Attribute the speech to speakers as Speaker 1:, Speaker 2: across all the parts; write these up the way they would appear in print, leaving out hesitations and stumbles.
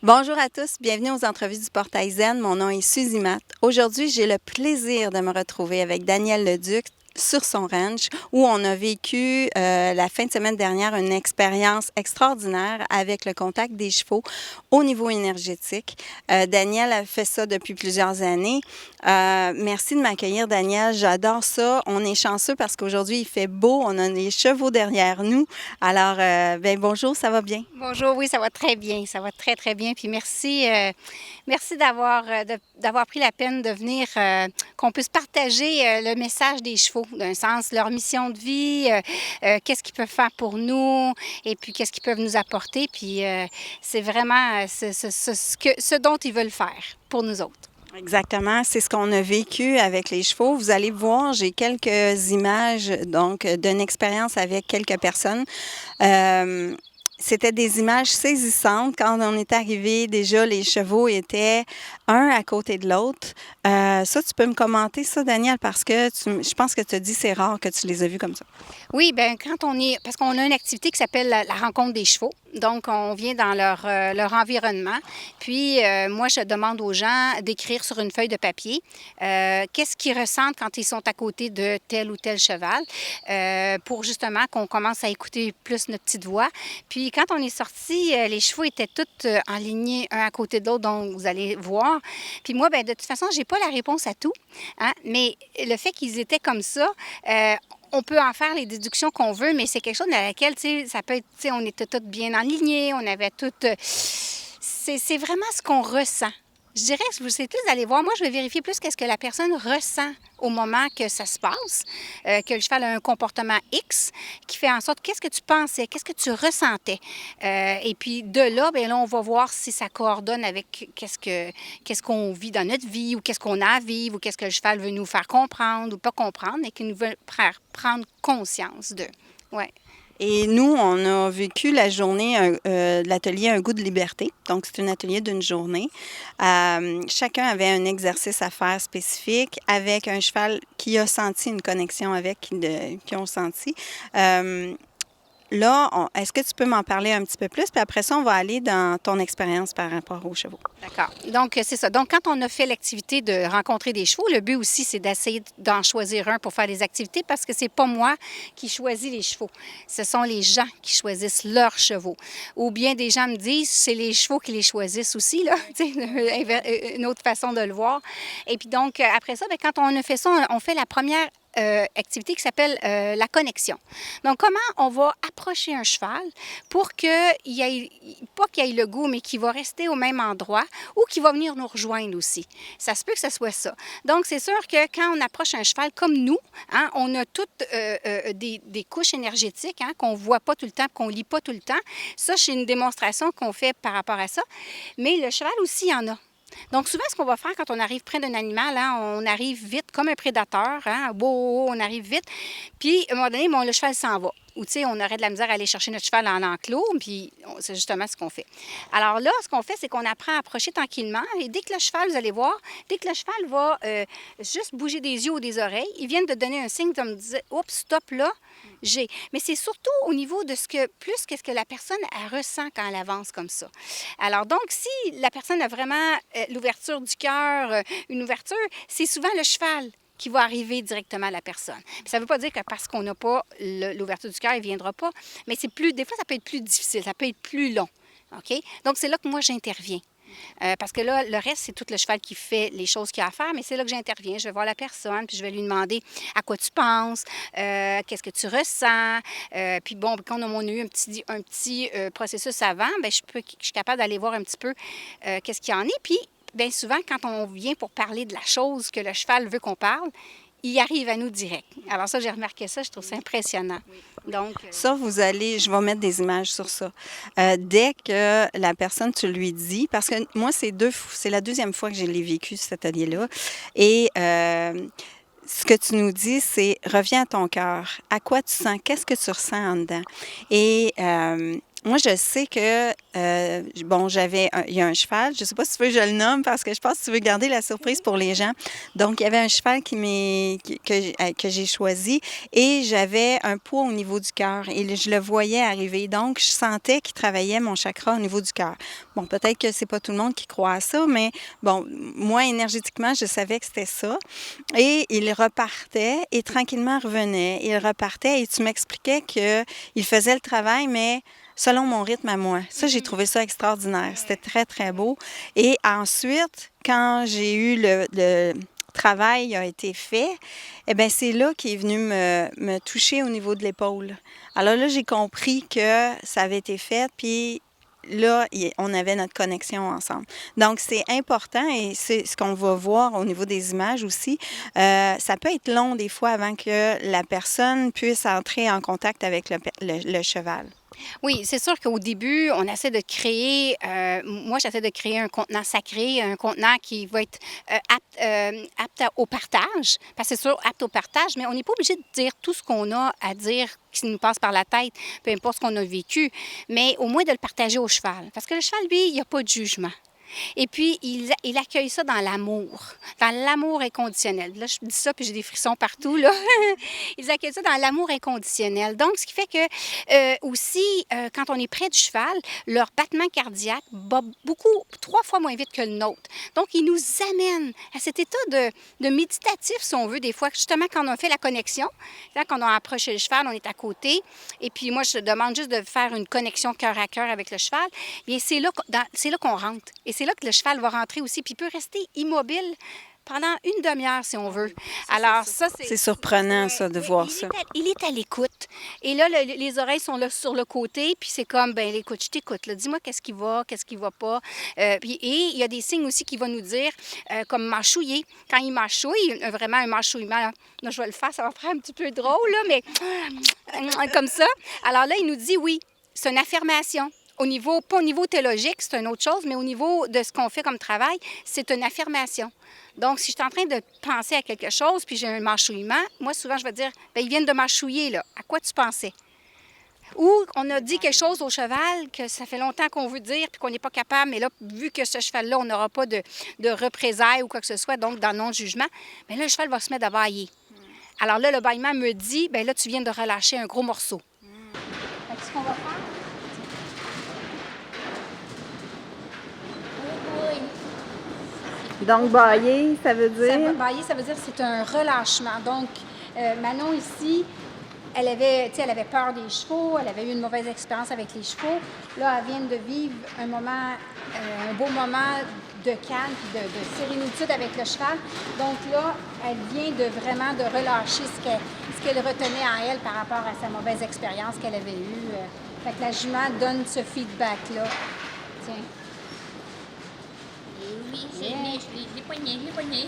Speaker 1: Bonjour à tous, bienvenue aux entrevues du Portail Zen. Mon nom est Suzy Matt. Aujourd'hui, j'ai le plaisir de me retrouver avec Daniel Leduc sur son ranch où on a vécu la fin de semaine dernière une expérience extraordinaire avec le contact des chevaux au niveau énergétique. Daniel a fait ça depuis plusieurs années. Merci de m'accueillir, Daniel. J'adore ça. On est chanceux parce qu'aujourd'hui, il fait beau. On a des chevaux derrière nous. Alors, bonjour, ça va bien?
Speaker 2: Bonjour, oui, ça va très bien, ça va très, très bien. Puis merci d'avoir pris la peine de venir, qu'on puisse partager le message des chevaux, d'un sens, leur mission de vie, qu'est-ce qu'ils peuvent faire pour nous et puis qu'est-ce qu'ils peuvent nous apporter. Puis c'est vraiment ce dont ils veulent faire pour nous autres.
Speaker 1: Exactement, c'est ce qu'on a vécu avec les chevaux. Vous allez voir, j'ai quelques images donc d'une expérience avec quelques personnes. C'était des images saisissantes. Quand on est arrivé, déjà, les chevaux étaient un à côté de l'autre. Ça, tu peux me commenter ça, Daniel, parce que je pense que tu as dit c'est rare que tu les as vus comme ça.
Speaker 2: Oui, bien, parce qu'on a une activité qui s'appelle la rencontre des chevaux. Donc, on vient dans leur environnement. Puis, moi, je demande aux gens d'écrire sur une feuille de papier qu'est-ce qu'ils ressentent quand ils sont à côté de tel ou tel cheval pour justement qu'on commence à écouter plus notre petite voix. Puis, quand on est sorti, les chevaux étaient tous en lignée, un à côté de l'autre, donc vous allez voir. Puis moi, bien, de toute façon, j'ai pas la réponse à tout, hein, mais le fait qu'ils étaient comme ça, on peut en faire les déductions qu'on veut, mais c'est quelque chose dans laquelle, tu sais, ça peut être, tu sais, on était toutes bien alignés, on avait toutes... c'est vraiment ce qu'on ressent. Je dirais que c'est plus d'aller voir. Moi, je vais vérifier plus qu'est-ce que la personne ressent au moment que ça se passe, que le cheval a un comportement X qui fait en sorte qu'est-ce que tu pensais, qu'est-ce que tu ressentais. Et puis de là, bien là, on va voir si ça coordonne avec qu'est-ce qu'on vit dans notre vie ou qu'est-ce qu'on a à vivre ou qu'est-ce que le cheval veut nous faire comprendre ou pas comprendre, mais qu'il nous veut prendre conscience de. Ouais.
Speaker 1: Et nous, on a vécu la journée de l'atelier Un goût de liberté. Donc, c'est un atelier d'une journée. Chacun avait un exercice à faire spécifique avec un cheval qui a senti une connexion avec, qui ont senti. Là, est-ce que tu peux m'en parler un petit peu plus? Puis après ça, on va aller dans ton expérience par rapport aux chevaux.
Speaker 2: D'accord. Donc, c'est ça. Donc, quand on a fait l'activité de rencontrer des chevaux, le but aussi, c'est d'essayer d'en choisir un pour faire les activités parce que c'est pas moi qui choisis les chevaux. Ce sont les gens qui choisissent leurs chevaux. Ou bien des gens me disent, c'est les chevaux qui les choisissent aussi, là. Une autre façon de le voir. Et puis donc, après ça, bien, quand on a fait ça, on fait la première activité qui s'appelle la connexion. Donc, comment on va approcher un cheval pour qu'il y ait, pas qu'il ait le goût, mais qu'il va rester au même endroit ou qu'il va venir nous rejoindre aussi. Ça se peut que ce soit ça. Donc, c'est sûr que quand on approche un cheval comme nous, hein, on a toutes des couches énergétiques hein, qu'on ne voit pas tout le temps, qu'on ne lit pas tout le temps. Ça, c'est une démonstration qu'on fait par rapport à ça. Mais le cheval aussi, il y en a. Donc, souvent, ce qu'on va faire quand on arrive près d'un animal, hein, on arrive vite comme un prédateur. Hein, on arrive vite. Puis, à un moment donné, bon, le cheval s'en va. Ou, tu sais, on aurait de la misère à aller chercher notre cheval en enclos, puis c'est justement ce qu'on fait. Alors là, ce qu'on fait, c'est qu'on apprend à approcher tranquillement. Et dès que le cheval, vous allez voir, dès que le cheval va juste bouger des yeux ou des oreilles, ils viennent de donner un signe de me dire « Oups, stop là, j'ai. » Mais c'est surtout au niveau de qu'est-ce que la personne, elle ressent quand elle avance comme ça. Alors donc, si la personne a vraiment l'ouverture du cœur, une ouverture, c'est souvent le cheval qui va arriver directement à la personne. Puis ça ne veut pas dire que parce qu'on n'a pas l'ouverture du cœur, il ne viendra pas, mais c'est plus, des fois, ça peut être plus difficile, ça peut être plus long. OK? Donc, c'est là que moi, j'interviens. Parce que là, le reste, c'est tout le cheval qui fait les choses qu'il a à faire, mais c'est là que j'interviens. Je vais voir la personne, puis je vais lui demander à quoi tu penses, qu'est-ce que tu ressens. Puis bon, quand on a eu un petit processus avant, bien, je suis capable d'aller voir un petit peu qu'est-ce qu'il y en est. Puis, bien souvent, quand on vient pour parler de la chose que le cheval veut qu'on parle, il arrive à nous direct. Alors ça, j'ai remarqué ça, je trouve ça impressionnant. Donc,
Speaker 1: Ça, je vais mettre des images sur ça. Dès que la personne, tu lui dis, parce que moi, c'est la deuxième fois que je l'ai vécu, cet atelier-là, et ce que tu nous dis, c'est reviens à ton cœur. À quoi tu sens? Qu'est-ce que tu ressens en dedans? Et Moi, je sais que, bon, il y a un cheval, je ne sais pas si tu veux que je le nomme parce que je pense que tu veux garder la surprise pour les gens. Donc, il y avait un cheval que j'ai choisi et j'avais un poids au niveau du cœur et je le voyais arriver. Donc, je sentais qu'il travaillait mon chakra au niveau du cœur. Bon, peut-être que c'est pas tout le monde qui croit à ça, mais bon, moi, énergétiquement, je savais que c'était ça. Et il repartait et tranquillement revenait. Il repartait et tu m'expliquais qu'il faisait le travail, mais selon mon rythme à moi. Ça, j'ai trouvé ça extraordinaire. C'était très, très beau. Et ensuite, quand j'ai eu le travail a été fait, eh bien, c'est là qu'il est venu me toucher au niveau de l'épaule. Alors là, j'ai compris que ça avait été fait, puis là, on avait notre connexion ensemble. Donc, c'est important et c'est ce qu'on va voir au niveau des images aussi. Ça peut être long des fois avant que la personne puisse entrer en contact avec le cheval.
Speaker 2: Oui, c'est sûr qu'au début, on essaie de créer, moi j'essaie de créer un contenant sacré, un contenant qui va être apte au partage, parce que c'est sûr, apte au partage, mais on n'est pas obligé de dire tout ce qu'on a à dire qui nous passe par la tête, peu importe ce qu'on a vécu, mais au moins de le partager au cheval. Parce que le cheval, lui, il n'y a pas de jugement. Et puis, il accueille ça dans l'amour inconditionnel. Là, je dis ça, puis j'ai des frissons partout, là. Ils accueillent ça dans l'amour inconditionnel. Donc, ce qui fait que, aussi, quand on est près du cheval, leur battement cardiaque bat trois fois moins vite que le nôtre. Donc, ils nous amènent à cet état de méditatif, si on veut, des fois, justement, quand on a fait la connexion, là, quand on a approché le cheval, on est à côté, et puis moi, je te demande juste de faire une connexion cœur à cœur avec le cheval, bien, c'est là qu'on rentre. Et c'est là que le cheval va rentrer aussi, puis il peut rester immobile pendant une demi-heure, si on veut. Alors, ça,
Speaker 1: c'est surprenant, ça, de voir ça.
Speaker 2: Il est à l'écoute. Et là, les oreilles sont là sur le côté, puis c'est comme, ben écoute, je t'écoute. Dis-moi qu'est-ce qui va pas. Et il y a des signes aussi qui vont nous dire, comme mâchouiller. Quand il mâchouille, vraiment un mâchouillement, là, je vais le faire, ça va faire un petit peu drôle, là, mais comme ça. Alors là, il nous dit, oui, c'est une affirmation. Pas au niveau théologique, c'est une autre chose, mais au niveau de ce qu'on fait comme travail, c'est une affirmation. Donc, si je suis en train de penser à quelque chose, puis j'ai un mâchouillement, moi, souvent, je vais dire, bien, ils viennent de mâchouiller, là. À quoi tu pensais? Ou on a dit quelque chose au cheval que ça fait longtemps qu'on veut dire, puis qu'on n'est pas capable, mais là, vu que ce cheval-là, on n'aura pas de représailles ou quoi que ce soit, donc dans non-jugement, bien là, le cheval va se mettre à bâiller. Alors là, le bâillement me dit, bien là, tu viens de relâcher un gros morceau. Fait que ce qu'on va faire,
Speaker 1: Donc, bailler, ça veut dire?
Speaker 2: Bailler, ça veut dire que c'est un relâchement. Donc, Manon, ici, elle avait peur des chevaux, elle avait eu une mauvaise expérience avec les chevaux. Là, elle vient de vivre un beau moment de calme et de sérénitude avec le cheval. Donc là, elle vient vraiment de relâcher ce qu'elle retenait en elle par rapport à sa mauvaise expérience qu'elle avait eue. Fait que la jument donne ce feedback-là. Tiens.
Speaker 3: Oui, les poignets.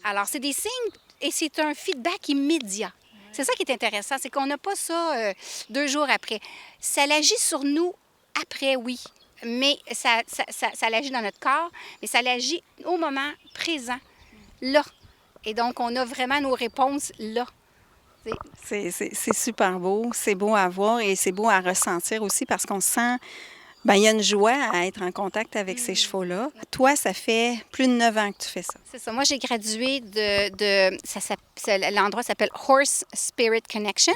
Speaker 2: Alors, c'est des signes et c'est un feedback immédiat. C'est ça qui est intéressant, c'est qu'on n'a pas ça 2 jours après. Ça l'agit sur nous après, oui, mais ça l'agit dans notre corps, mais ça l'agit au moment présent, là. Et donc, on a vraiment nos réponses là.
Speaker 1: C'est super beau, c'est beau à voir et c'est beau à ressentir aussi parce qu'on sent... Bien, il y a une joie à être en contact avec ces chevaux-là. Toi, ça fait plus de 9 ans que tu fais ça.
Speaker 2: C'est ça. Moi, j'ai gradué l'endroit s'appelle Horse Spirit Connection.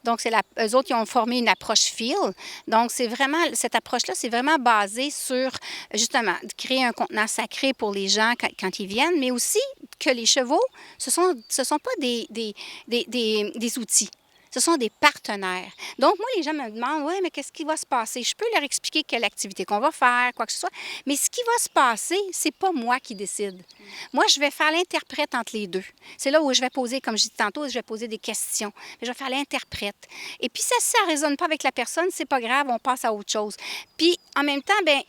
Speaker 2: Donc, eux autres, ils ont formé une approche feel. Donc, cette approche-là, c'est vraiment basé sur, justement, de créer un contenant sacré pour les gens quand ils viennent, mais aussi que les chevaux, ce sont pas des outils. Ce sont des partenaires. Donc, moi, les gens me demandent, oui, mais qu'est-ce qui va se passer? Je peux leur expliquer quelle activité qu'on va faire, quoi que ce soit. Mais ce qui va se passer, c'est pas moi qui décide. Moi, je vais faire l'interprète entre les deux. C'est là où je vais poser, comme je dis tantôt, je vais poser des questions. Mais je vais faire l'interprète. Et puis, si ça ne résonne pas avec la personne, c'est pas grave, on passe à autre chose. Puis, en même temps, bien,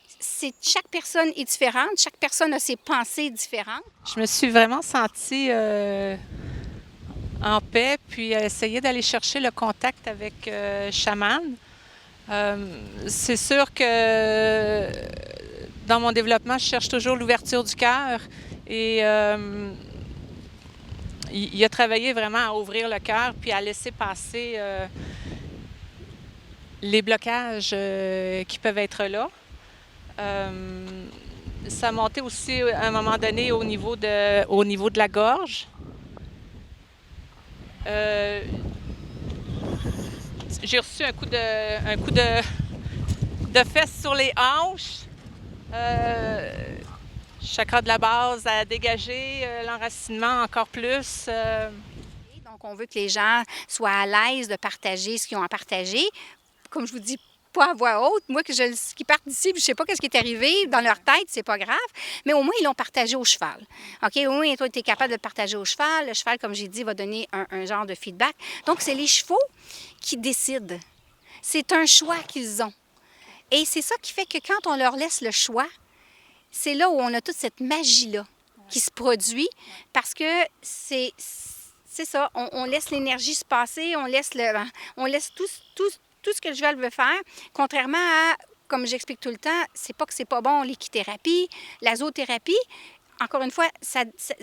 Speaker 2: chaque personne est différente. Chaque personne a ses pensées différentes.
Speaker 4: Je me suis vraiment sentie... en paix, puis essayer d'aller chercher le contact avec chaman. C'est sûr que dans mon développement, je cherche toujours l'ouverture du cœur et il a travaillé vraiment à ouvrir le cœur puis à laisser passer les blocages qui peuvent être là. Ça montait aussi à un moment donné au niveau de la gorge. J'ai reçu un coup de fesse sur les hanches. Chakra de la base à dégager, l'enracinement encore plus.
Speaker 2: Donc, on veut que les gens soient à l'aise de partager ce qu'ils ont à partager. Comme je vous dis, pas à voix haute. Moi, qui partent d'ici, je ne sais pas ce qui est arrivé dans leur tête, c'est pas grave, mais au moins, ils l'ont partagé au cheval. OK? Au moins, toi, tu es capable de le partager au cheval. Le cheval, comme j'ai dit, va donner un genre de feedback. Donc, c'est les chevaux qui décident. C'est un choix qu'ils ont. Et c'est ça qui fait que quand on leur laisse le choix, c'est là où on a toute cette magie-là qui se produit parce que c'est ça, on laisse l'énergie se passer, on laisse tout ce que le cheval veut faire, contrairement à, comme j'explique tout le temps, c'est pas que c'est pas bon l'équithérapie, la zoothérapie. Encore une fois,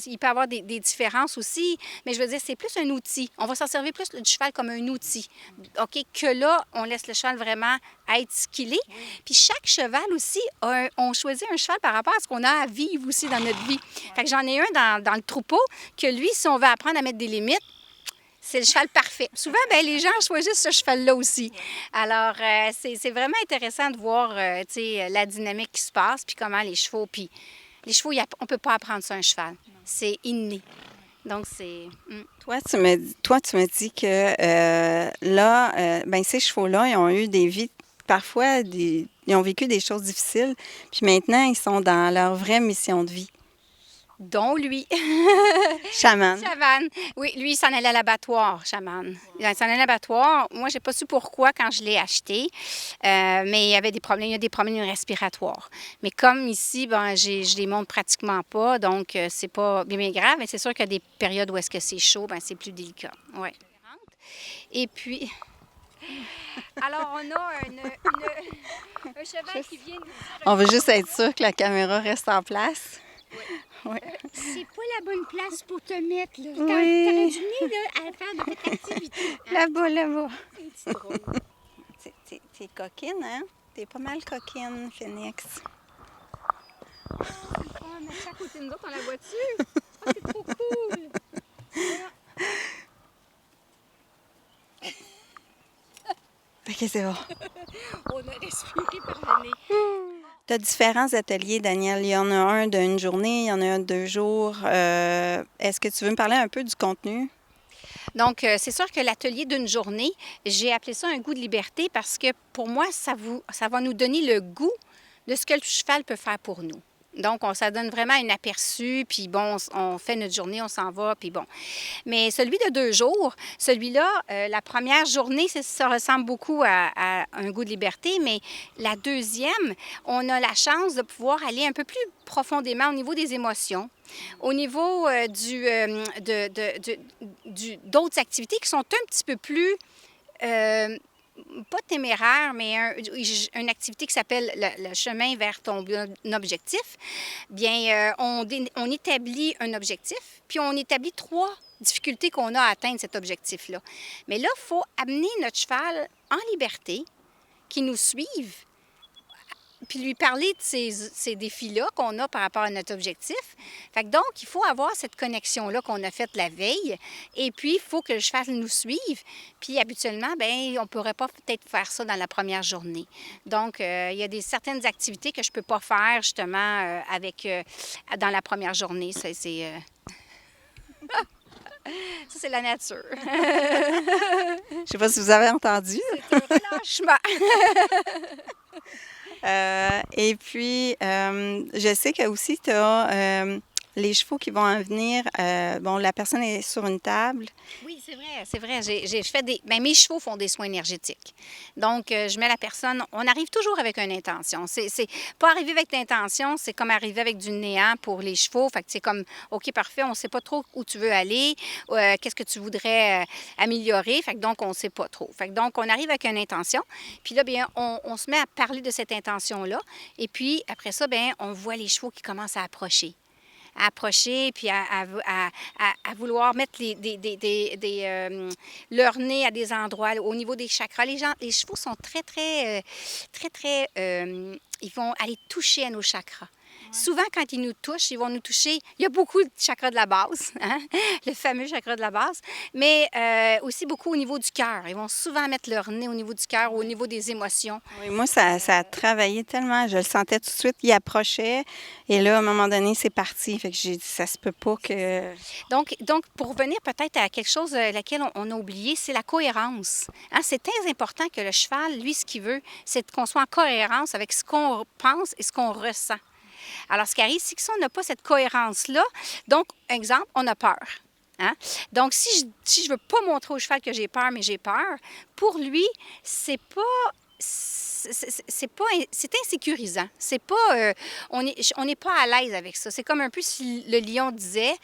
Speaker 2: il peut y avoir des différences aussi, mais je veux dire, c'est plus un outil. On va s'en servir plus du cheval comme un outil. OK? Que là, on laisse le cheval vraiment être ce qu'il est. Puis chaque cheval aussi, on choisit un cheval par rapport à ce qu'on a à vivre aussi dans notre vie. Fait que j'en ai un dans le troupeau que lui, si on veut apprendre à mettre des limites, c'est le cheval parfait. Souvent, bien, les gens choisissent ce cheval-là aussi. Alors, c'est vraiment intéressant de voir tu sais, la dynamique qui se passe, puis comment les chevaux... Puis les chevaux, on ne peut pas apprendre ça à un cheval. C'est inné. Donc, c'est...
Speaker 1: Toi, tu me dis que là, ben, ces chevaux-là, ils ont eu des vies, parfois, ils ont vécu des choses difficiles, puis maintenant, ils sont dans leur vraie mission de vie.
Speaker 2: Dont lui.
Speaker 1: Chaman.
Speaker 2: Chaman. Oui, lui, il s'en allait à l'abattoir, Chaman. Il s'en allait à l'abattoir. Moi, je n'ai pas su pourquoi quand je l'ai acheté, mais il y a des problèmes respiratoires. Mais comme ici, ben, je les montre pratiquement pas, donc c'est pas bien grave, mais c'est sûr qu'il y a des périodes où est-ce que c'est chaud, ben, c'est plus délicat. Ouais. Et puis... Alors, on a un cheval qui vient nous dire...
Speaker 1: On veut juste être sûr que la caméra reste en place.
Speaker 2: Oui. C'est pas la bonne place pour te mettre, là.
Speaker 1: Oui.
Speaker 2: T'aurais dû venir là, à faire de cette activité.
Speaker 1: Là-bas.
Speaker 2: C'est drôle.
Speaker 1: T'es coquine, hein? T'es pas mal coquine, Phoenix.
Speaker 2: Oh, on a ça à côté de nous autres dans la voiture. Oh, c'est trop cool.
Speaker 1: OK, c'est bon.
Speaker 2: On a respiré par le nez.
Speaker 1: Tu as différents ateliers, Danielle. Il y en a un d'une journée, il y en a un de 2 jours. Est-ce que tu veux me parler un peu du contenu?
Speaker 2: Donc, c'est sûr que l'atelier d'une journée, j'ai appelé ça un goût de liberté parce que pour moi, ça va nous donner le goût de ce que le cheval peut faire pour nous. Donc, ça donne vraiment un aperçu, puis bon, on fait notre journée, on s'en va, puis bon. Mais celui de 2 jours, celui-là, la première journée, ça ressemble beaucoup à un goût de liberté, mais la deuxième, on a la chance de pouvoir aller un peu plus profondément au niveau des émotions, au niveau d'autres activités qui sont un petit peu plus... pas téméraire, mais une activité qui s'appelle le chemin vers ton objectif. Bien, on établit un objectif, puis on établit 3 difficultés qu'on a à atteindre cet objectif-là. Mais là, il faut amener notre cheval en liberté, qui nous suive, puis lui parler de ces défis-là qu'on a par rapport à notre objectif. Fait que donc, il faut avoir cette connexion-là qu'on a faite la veille, et puis il faut que le cheval nous suive. Puis habituellement, bien, on ne pourrait pas peut-être faire ça dans la première journée. Donc, il y a certaines activités que je ne peux pas faire justement dans la première journée. Ça, c'est la nature.
Speaker 1: Je ne sais pas si vous avez entendu.
Speaker 2: C'est un relâchement.
Speaker 1: Et puis, je sais que aussi, tu as les chevaux qui vont en venir. Bon, la personne est sur une table.
Speaker 2: Oui, c'est vrai. J'ai fait mes chevaux font des soins énergétiques. Donc, je mets la personne... On arrive toujours avec une intention. C'est pas arriver avec l'intention, c'est comme arriver avec du néant pour les chevaux. Fait que c'est comme, OK, parfait, on ne sait pas trop où tu veux aller, qu'est-ce que tu voudrais améliorer. Fait que donc, on ne sait pas trop. Fait que donc, on arrive avec une intention. Puis là, bien, on se met à parler de cette intention-là. Et puis, après ça, bien, on voit les chevaux qui commencent à approcher. à approcher, puis à vouloir mettre leur nez à des endroits au niveau des chakras. Les chevaux sont ils vont aller toucher à nos chakras. Souvent, quand ils nous touchent, ils vont nous toucher. Il y a beaucoup de chakras de la base, hein? Le fameux chakra de la base, mais aussi beaucoup au niveau du cœur. Ils vont souvent mettre leur nez au niveau du cœur, au niveau des émotions.
Speaker 1: Oui, moi, ça a travaillé tellement. Je le sentais tout de suite. Il approchait. Et là, à un moment donné, c'est parti. Fait que j'ai dit, ça se peut pas que...
Speaker 2: Donc pour revenir peut-être à quelque chose laquelle on a oublié, c'est la cohérence. Hein? C'est très important que le cheval, lui, ce qu'il veut, c'est qu'on soit en cohérence avec ce qu'on pense et ce qu'on ressent. Alors, ce qui arrive, c'est que si on n'a pas cette cohérence-là, donc, exemple, on a peur. Hein? Donc, si je veux pas montrer au cheval que j'ai peur, mais j'ai peur, pour lui, c'est insécurisant. C'est pas, on n'est pas à l'aise avec ça. C'est comme un peu si le lion disait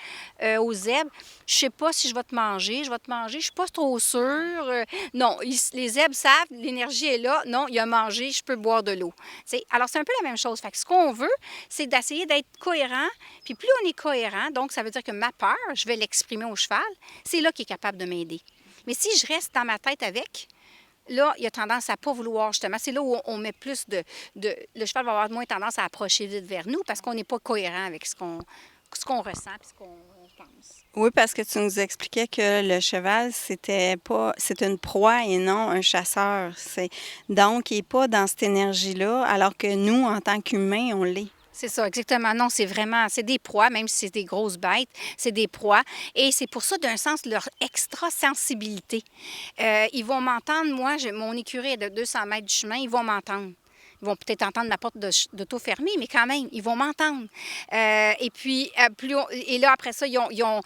Speaker 2: aux zèbres, je sais pas si je vais te manger, je suis pas trop sûre. Non, les zèbres savent, l'énergie est là. Non, il a mangé, je peux boire de l'eau. T'sais, alors, c'est un peu la même chose. Fait que ce qu'on veut, c'est d'essayer d'être cohérent. Puis plus on est cohérent, donc ça veut dire que ma peur, je vais l'exprimer au cheval, c'est là qu'il est capable de m'aider. Mais si je reste dans ma tête avec, là, il a tendance à ne pas vouloir, justement. C'est là où on met plus le cheval va avoir moins tendance à approcher vite vers nous parce qu'on n'est pas cohérent avec ce qu'on ressent et ce qu'on pense.
Speaker 1: Oui, parce que tu nous expliquais que le cheval, c'est une proie et non un chasseur. Donc, il n'est pas dans cette énergie-là, alors que nous, en tant qu'humains, on l'est.
Speaker 2: C'est ça, exactement. Non, c'est des proies, même si c'est des grosses bêtes, c'est des proies. Et c'est pour ça, d'un sens, leur extra-sensibilité. Ils vont m'entendre, moi, mon écurie est de 200 mètres du chemin, ils vont m'entendre. Ils vont peut-être entendre ma porte d'auto fermée, mais quand même, ils vont m'entendre. Et puis, et là, après ça, ils ont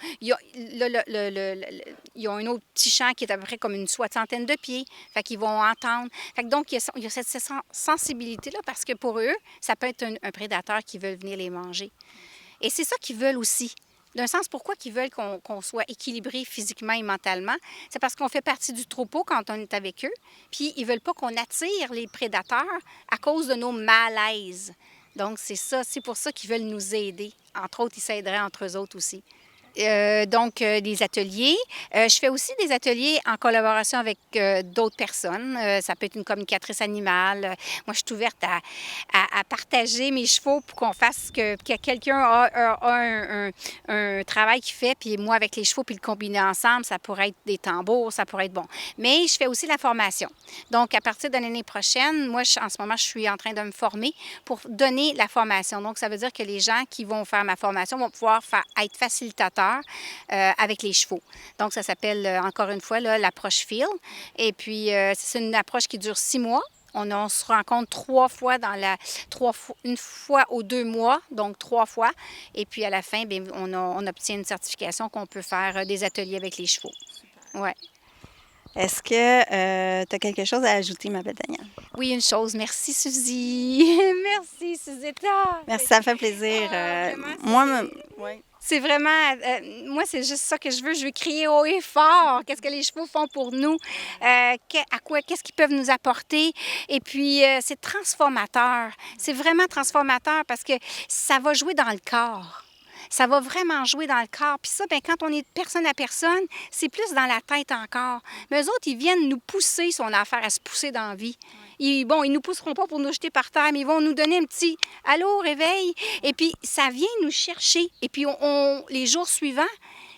Speaker 2: un autre petit champ qui est à peu près comme une soixantaine de pieds. Fait qu'ils vont entendre. Fait que donc, il y a cette sensibilité-là parce que pour eux, ça peut être un prédateur qui veut venir les manger. Et c'est ça qu'ils veulent aussi. D'un sens, pourquoi ils veulent qu'on soit équilibré physiquement et mentalement? C'est parce qu'on fait partie du troupeau quand on est avec eux, puis ils veulent pas qu'on attire les prédateurs à cause de nos malaises. Donc, c'est pour ça qu'ils veulent nous aider. Entre autres, ils s'aideraient entre eux autres aussi. Des ateliers. Je fais aussi des ateliers en collaboration avec d'autres personnes. Ça peut être une communicatrice animale. Moi, je suis ouverte à partager mes chevaux pour qu'on fasse que quelqu'un a un travail qu'il fait, puis moi, avec les chevaux, puis le combiner ensemble, ça pourrait être des tambours, ça pourrait être bon. Mais je fais aussi la formation. Donc, à partir de l'année prochaine, moi, en ce moment, je suis en train de me former pour donner la formation. Donc, ça veut dire que les gens qui vont faire ma formation vont pouvoir être facilitateurs avec les chevaux. Donc, ça s'appelle, encore une fois, l'approche FEEL. Et puis, c'est une approche qui dure 6 mois. On se rencontre 3 fois une fois aux 2 mois, donc 3 fois. Et puis, à la fin, bien, on obtient une certification qu'on peut faire des ateliers avec les chevaux. Ouais.
Speaker 1: Est-ce que tu as quelque chose à ajouter, ma belle Danielle?
Speaker 2: Oui, une chose. Merci, Suzy. Merci, Suzetta.
Speaker 1: Merci, ça fait plaisir.
Speaker 2: C'est vraiment, moi, c'est juste ça que je veux. Je veux crier haut et fort. Qu'est-ce que les chevaux font pour nous? Qu'est-ce qu'ils peuvent nous apporter? Et puis, c'est transformateur. C'est vraiment transformateur parce que ça va jouer dans le corps. Ça va vraiment jouer dans le corps. Puis ça, bien, quand on est de personne à personne, c'est plus dans la tête encore. Mais eux autres, ils viennent nous pousser si on a affaire à se pousser dans la vie. Ils nous pousseront pas pour nous jeter par terre, mais ils vont nous donner un petit « Allô, réveil! » Et puis, ça vient nous chercher. Et puis, les jours suivants,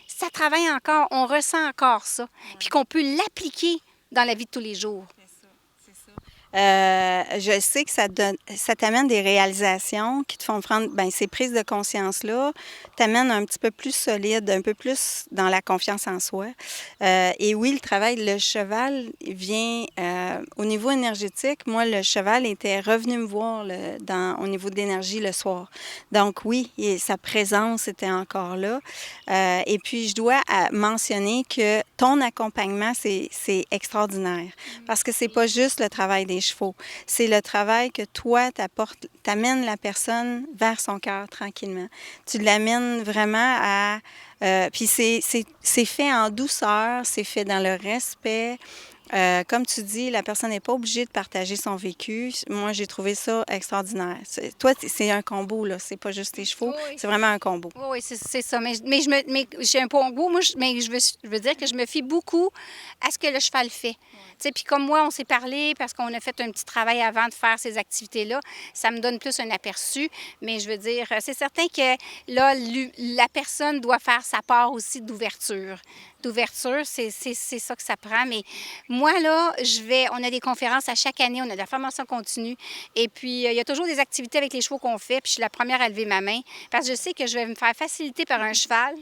Speaker 2: ça travaille encore, on ressent encore ça. Puis qu'on peut l'appliquer dans la vie de tous les jours.
Speaker 1: Je sais que ça t'amène des réalisations qui te font prendre, bien, ces prises de conscience-là t'amènent un petit peu plus solide, un peu plus dans la confiance en soi. Et oui, le cheval vient au niveau énergétique. Moi, le cheval était revenu me voir au niveau d'énergie le soir. Donc oui, sa présence était encore là. Et puis, je dois mentionner que ton accompagnement, c'est extraordinaire. Parce que c'est pas juste le travail des chevaux. C'est le travail que toi, t'amènes la personne vers son cœur tranquillement. Tu l'amènes vraiment puis c'est fait en douceur, c'est fait dans le respect. Comme tu dis, la personne n'est pas obligée de partager son vécu. Moi, j'ai trouvé ça extraordinaire. Toi, c'est un combo, là. C'est pas juste tes chevaux.
Speaker 2: Oui.
Speaker 1: C'est vraiment un combo.
Speaker 2: Oui, c'est ça. Mais j'ai un bon goût. Moi, mais je veux dire que je me fie beaucoup à ce que le cheval fait. Tu sais, puis comme moi, on s'est parlé parce qu'on a fait un petit travail avant de faire ces activités-là, ça me donne plus un aperçu. Mais je veux dire, c'est certain que là, la personne doit faire sa part aussi d'ouverture. D'ouverture, c'est ça que ça prend. Mais moi, là, on a des conférences à chaque année, on a de la formation continue. Et puis, il y a toujours des activités avec les chevaux qu'on fait. Puis, je suis la première à lever ma main parce que je sais que je vais me faire faciliter par un cheval.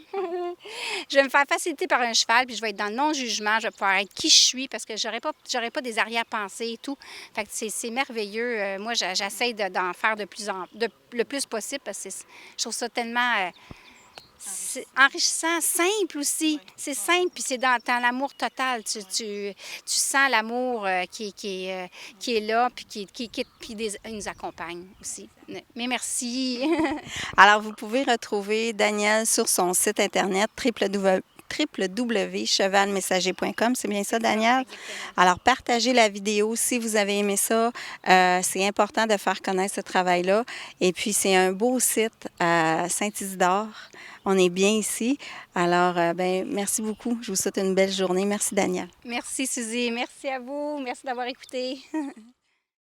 Speaker 2: Je vais me faire faciliter par un cheval, puis je vais être dans le non-jugement. Je vais pouvoir être qui je suis parce que j'aurai pas des arrière-pensées et tout. Fait que c'est merveilleux. Moi, j'essaie d'en faire le plus possible parce que je trouve ça tellement c'est enrichissant, simple aussi. C'est simple, puis c'est dans l'amour total. Tu sens l'amour qui est là, puis il nous accompagne aussi. Mais merci.
Speaker 1: Alors, vous pouvez retrouver Danielle sur son site Internet www.chevalmessager.com. C'est bien ça, Danielle? Alors, partagez la vidéo si vous avez aimé ça. C'est important de faire connaître ce travail-là. Et puis, c'est un beau site à Saint-Isidore. On est bien ici. Alors, merci beaucoup. Je vous souhaite une belle journée. Merci, Danielle.
Speaker 2: Merci, Suzy. Merci à vous. Merci d'avoir écouté.